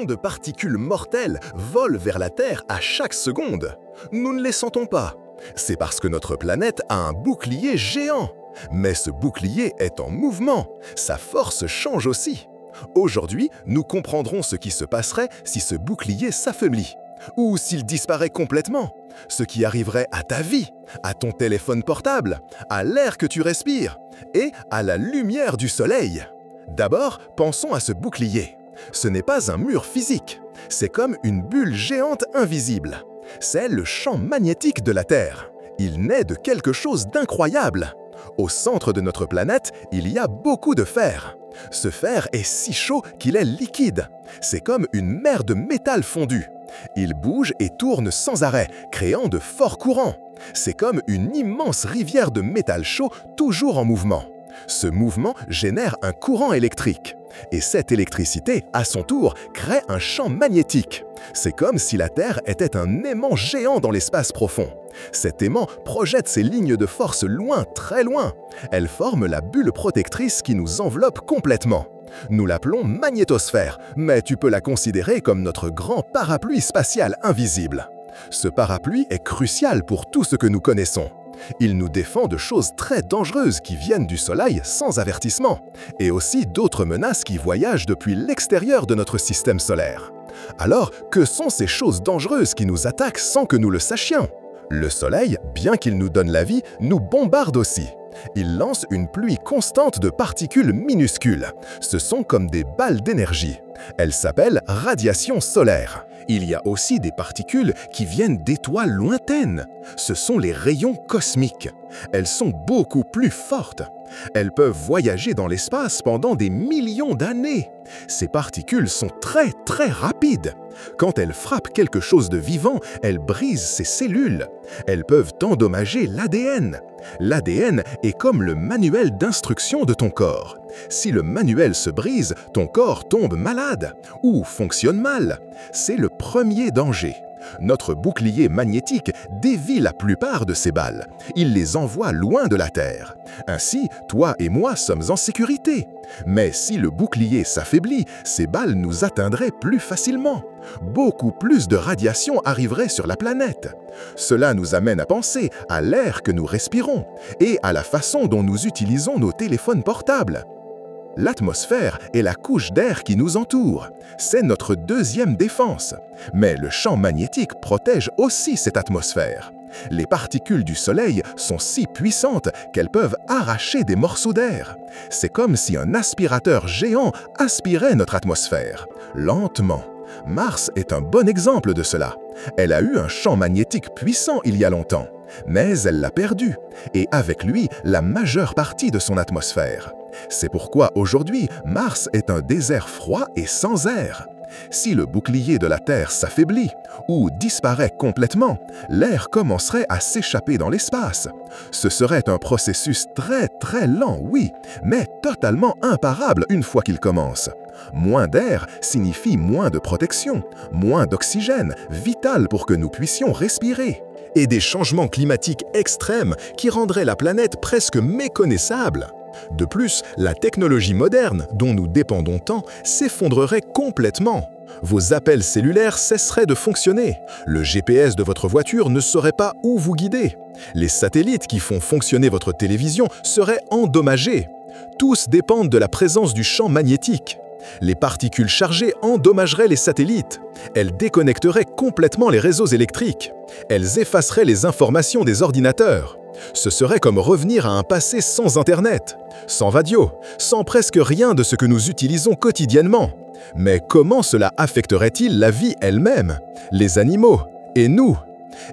de particules mortelles volent vers la Terre à chaque seconde. Nous ne les sentons pas. C'est parce que notre planète a un bouclier géant. Mais ce bouclier est en mouvement. Sa force change aussi. Aujourd'hui, nous comprendrons ce qui se passerait si ce bouclier s'affaiblit ou s'il disparaît complètement. Ce qui arriverait à ta vie, à ton téléphone portable, à l'air que tu respires et à la lumière du soleil. D'abord, pensons à ce bouclier. Ce n'est pas un mur physique, c'est comme une bulle géante invisible. C'est le champ magnétique de la Terre. Il naît de quelque chose d'incroyable. Au centre de notre planète, il y a beaucoup de fer. Ce fer est si chaud qu'il est liquide. C'est comme une mer de métal fondu. Il bouge et tourne sans arrêt, créant de forts courants. C'est comme une immense rivière de métal chaud toujours en mouvement. Ce mouvement génère un courant électrique. Et cette électricité, à son tour, crée un champ magnétique. C'est comme si la Terre était un aimant géant dans l'espace profond. Cet aimant projette ses lignes de force loin, très loin. Elle forme la bulle protectrice qui nous enveloppe complètement. Nous l'appelons magnétosphère, mais tu peux la considérer comme notre grand parapluie spatial invisible. Ce parapluie est crucial pour tout ce que nous connaissons. Il nous défend de choses très dangereuses qui viennent du Soleil sans avertissement, et aussi d'autres menaces qui voyagent depuis l'extérieur de notre système solaire. Alors, que sont ces choses dangereuses qui nous attaquent sans que nous le sachions? Le Soleil, bien qu'il nous donne la vie, nous bombarde aussi. Il lance une pluie constante de particules minuscules. Ce sont comme des balles d'énergie. Elles s'appellent radiation solaire. Il y a aussi des particules qui viennent d'étoiles lointaines. Ce sont les rayons cosmiques. Elles sont beaucoup plus fortes. Elles peuvent voyager dans l'espace pendant des millions d'années. Ces particules sont très rapides. Quand elles frappent quelque chose de vivant, elles brisent ses cellules. Elles peuvent endommager l'ADN. L'ADN est comme le manuel d'instruction de ton corps. Si le manuel se brise, ton corps tombe malade ou fonctionne mal. C'est le premier danger. Notre bouclier magnétique dévie la plupart de ces balles. Il les envoie loin de la Terre. Ainsi, toi et moi sommes en sécurité. Mais si le bouclier s'affaiblit, ces balles nous atteindraient plus facilement. Beaucoup plus de radiation arriverait sur la planète. Cela nous amène à penser à l'air que nous respirons et à la façon dont nous utilisons nos téléphones portables. L'atmosphère est la couche d'air qui nous entoure. C'est notre deuxième défense. Mais le champ magnétique protège aussi cette atmosphère. Les particules du Soleil sont si puissantes qu'elles peuvent arracher des morceaux d'air. C'est comme si un aspirateur géant aspirait notre atmosphère, lentement. Mars est un bon exemple de cela. Elle a eu un champ magnétique puissant il y a longtemps, mais elle l'a perdu, et avec lui, la majeure partie de son atmosphère. C'est pourquoi aujourd'hui, Mars est un désert froid et sans air. Si le bouclier de la Terre s'affaiblit ou disparaît complètement, l'air commencerait à s'échapper dans l'espace. Ce serait un processus très lent, oui, mais totalement imparable une fois qu'il commence. Moins d'air signifie moins de protection, moins d'oxygène, vital pour que nous puissions respirer. Et des changements climatiques extrêmes qui rendraient la planète presque méconnaissable. De plus, la technologie moderne, dont nous dépendons tant, s'effondrerait complètement. Vos appels cellulaires cesseraient de fonctionner. Le GPS de votre voiture ne saurait pas où vous guider. Les satellites qui font fonctionner votre télévision seraient endommagés. Tous dépendent de la présence du champ magnétique. Les particules chargées endommageraient les satellites. Elles déconnecteraient complètement les réseaux électriques. Elles effaceraient les informations des ordinateurs. Ce serait comme revenir à un passé sans Internet, sans radio, sans presque rien de ce que nous utilisons quotidiennement. Mais comment cela affecterait-il la vie elle-même, les animaux et nous?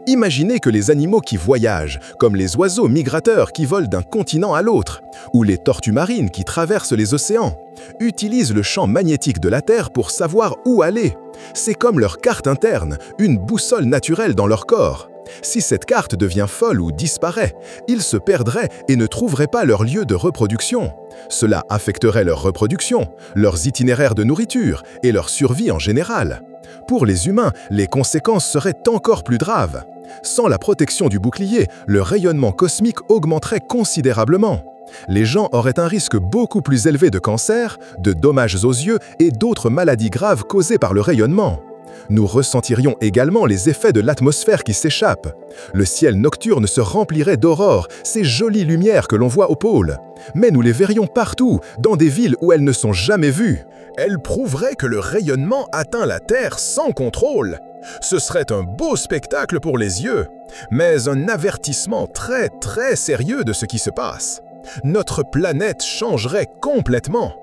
Imaginez que les animaux qui voyagent, comme les oiseaux migrateurs qui volent d'un continent à l'autre, ou les tortues marines qui traversent les océans, utilisent le champ magnétique de la Terre pour savoir où aller. C'est comme leur carte interne, une boussole naturelle dans leur corps. Si cette carte devient folle ou disparaît, ils se perdraient et ne trouveraient pas leur lieu de reproduction. Cela affecterait leur reproduction, leurs itinéraires de nourriture et leur survie en général. Pour les humains, les conséquences seraient encore plus graves. Sans la protection du bouclier, le rayonnement cosmique augmenterait considérablement. Les gens auraient un risque beaucoup plus élevé de cancer, de dommages aux yeux et d'autres maladies graves causées par le rayonnement. Nous ressentirions également les effets de l'atmosphère qui s'échappe. Le ciel nocturne se remplirait d'aurores, ces jolies lumières que l'on voit au pôle. Mais nous les verrions partout, dans des villes où elles ne sont jamais vues. Elles prouveraient que le rayonnement atteint la Terre sans contrôle. Ce serait un beau spectacle pour les yeux, mais un avertissement très sérieux de ce qui se passe. Notre planète changerait complètement.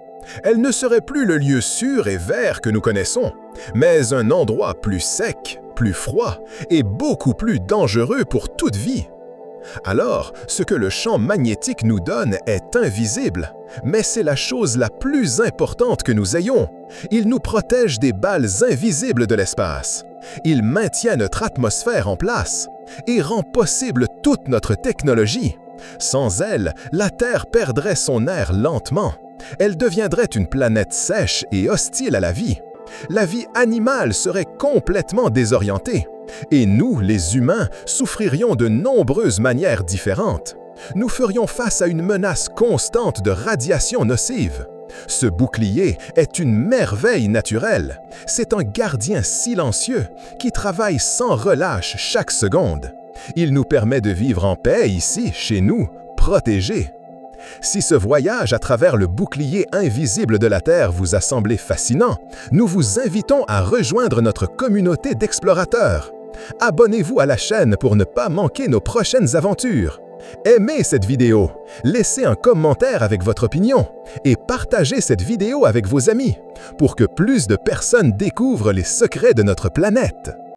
Elle ne serait plus le lieu sûr et vert que nous connaissons, mais un endroit plus sec, plus froid et beaucoup plus dangereux pour toute vie. Alors, ce que le champ magnétique nous donne est invisible, mais c'est la chose la plus importante que nous ayons. Il nous protège des balles invisibles de l'espace. Il maintient notre atmosphère en place et rend possible toute notre technologie. Sans elle, la Terre perdrait son air lentement. Elle deviendrait une planète sèche et hostile à la vie. La vie animale serait complètement désorientée. Et nous, les humains, souffririons de nombreuses manières différentes. Nous ferions face à une menace constante de radiation nocive. Ce bouclier est une merveille naturelle. C'est un gardien silencieux qui travaille sans relâche chaque seconde. Il nous permet de vivre en paix ici, chez nous, protégés. Si ce voyage à travers le bouclier invisible de la Terre vous a semblé fascinant, nous vous invitons à rejoindre notre communauté d'explorateurs. Abonnez-vous à la chaîne pour ne pas manquer nos prochaines aventures. Aimez cette vidéo, laissez un commentaire avec votre opinion et partagez cette vidéo avec vos amis pour que plus de personnes découvrent les secrets de notre planète.